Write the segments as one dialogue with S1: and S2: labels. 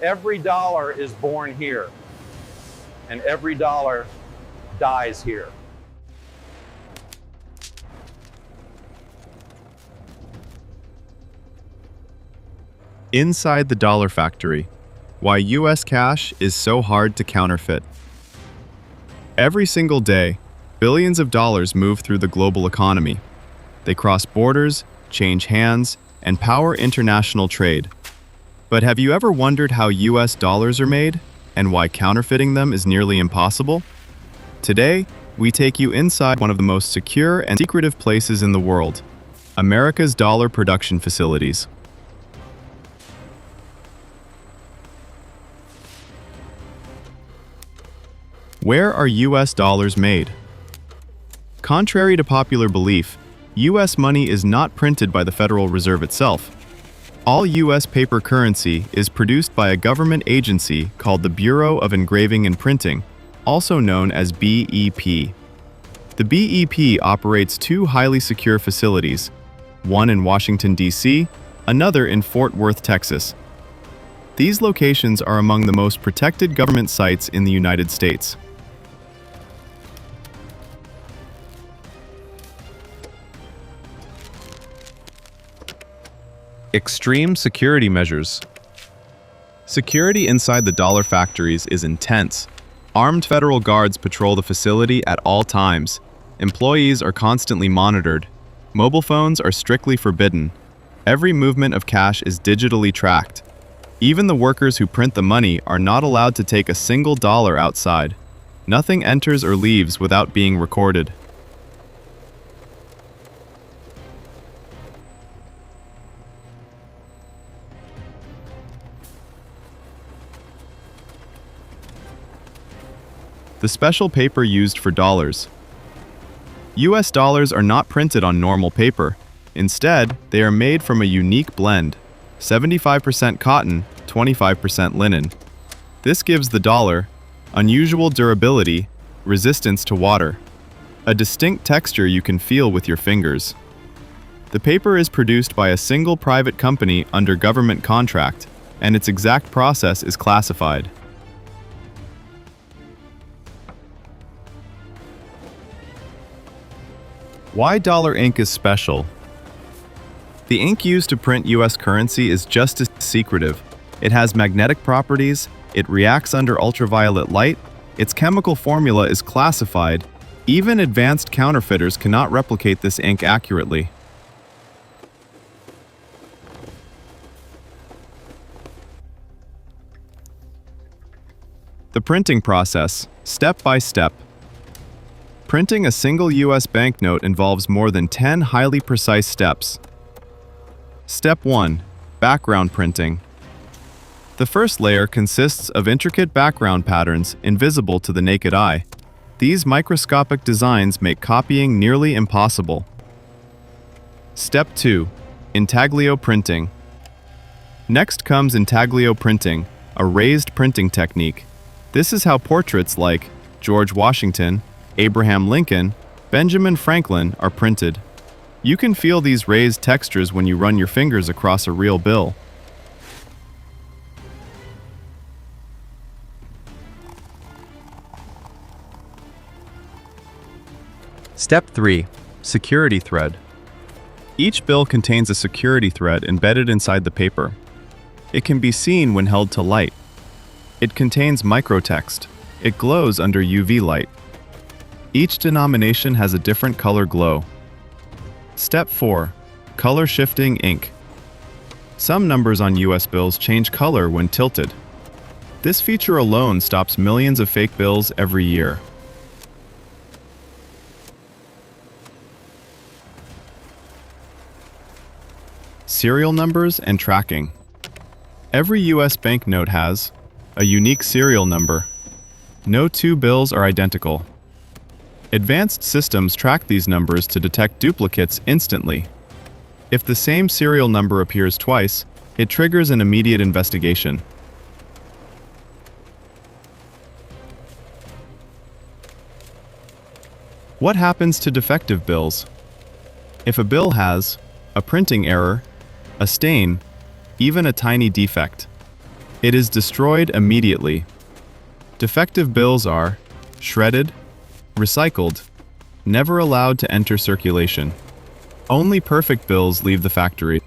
S1: Every dollar is born here, and every dollar dies here.
S2: Inside the Dollar Factory, why U.S. cash is so hard to counterfeit. Every single day, billions of dollars move through the global economy. They cross borders, change hands, and power international trade. But have you ever wondered how U.S. dollars are made and why counterfeiting them is nearly impossible? Today, we take you inside one of the most secure and secretive places in the world, America's dollar production facilities. Where are U.S. dollars made? Contrary to popular belief, U.S. money is not printed by the Federal Reserve itself. All U.S. paper currency is produced by a government agency called the Bureau of Engraving and Printing, also known as BEP. The BEP operates two highly secure facilities, one in Washington, D.C., another in Fort Worth, Texas. These locations are among the most protected government sites in the United States. Extreme security measures. Security inside the dollar factories is intense. Armed federal guards patrol the facility at all times. Employees are constantly monitored. Mobile phones are strictly forbidden. Every movement of cash is digitally tracked. Even the workers who print the money are not allowed to take a single dollar outside. Nothing enters or leaves without being recorded. The special paper used for dollars. U.S. dollars are not printed on normal paper. Instead, they are made from a unique blend, 75% cotton, 25% linen. This gives the dollar unusual durability, resistance to water, a distinct texture you can feel with your fingers. The paper is produced by a single private company under government contract, and its exact process is classified. Why dollar ink is special? The ink used to print U.S. currency is just as secretive. It has magnetic properties, it reacts under ultraviolet light, its chemical formula is classified. Even advanced counterfeiters cannot replicate this ink accurately. The printing process, step by step. Printing a single U.S. banknote involves more than 10 highly precise steps. Step 1. Background printing. The first layer consists of intricate background patterns invisible to the naked eye. These microscopic designs make copying nearly impossible. Step 2. Intaglio printing. Next comes intaglio printing, a raised printing technique. This is how portraits like George Washington, Abraham Lincoln, Benjamin Franklin are printed. You can feel these raised textures when you run your fingers across a real bill. Step 3. Security thread. Each bill contains a security thread embedded inside the paper. It can be seen when held to light. It contains microtext. It glows under UV light. Each denomination has a different color glow. Step 4. Color shifting ink. Some numbers on US bills change color when tilted. This feature alone stops millions of fake bills every year. Serial numbers and tracking. Every US banknote has a unique serial number. No two bills are identical. Advanced systems track these numbers to detect duplicates instantly. If the same serial number appears twice, it triggers an immediate investigation. What happens to defective bills? If a bill has a printing error, a stain, even a tiny defect, It is destroyed immediately. Defective bills are shredded, recycled, never allowed to enter circulation. Only perfect bills leave the factory.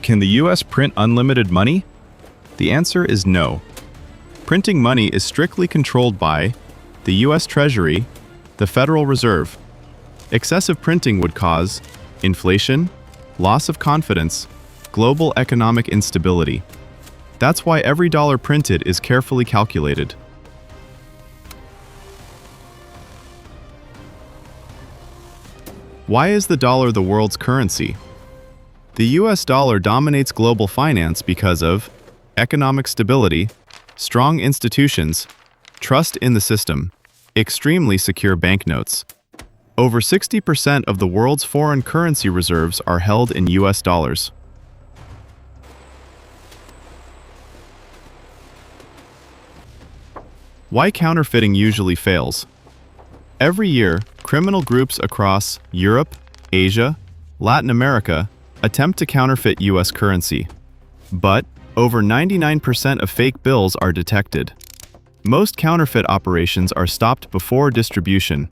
S2: Can the US print unlimited money? The answer is no. Printing money is strictly controlled by the US Treasury, the Federal Reserve. Excessive printing would cause inflation, loss of confidence, global economic instability. That's why every dollar printed is carefully calculated. Why is the dollar the world's currency? The US dollar dominates global finance because of economic stability, strong institutions, trust in the system, extremely secure banknotes. Over 60% of the world's foreign currency reserves are held in US dollars. Why counterfeiting usually fails? Every year, criminal groups across Europe, Asia, Latin America attempt to counterfeit US currency. But over 99% of fake bills are detected. Most counterfeit operations are stopped before distribution.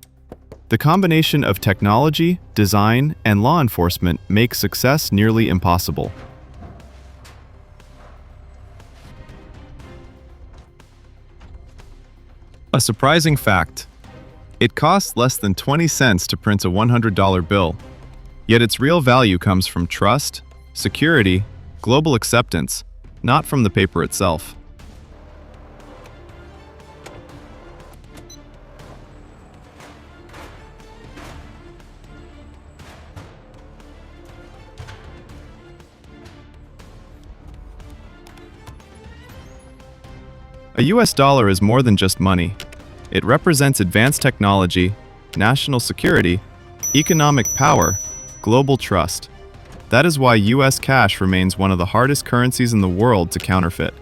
S2: The combination of technology, design, and law enforcement makes success nearly impossible. A surprising fact. It costs less than 20 cents to print a $100 bill, yet its real value comes from trust, security, global acceptance, not from the paper itself. A US dollar is more than just money. It represents advanced technology, national security, economic power, global trust. That is why US cash remains one of the hardest currencies in the world to counterfeit.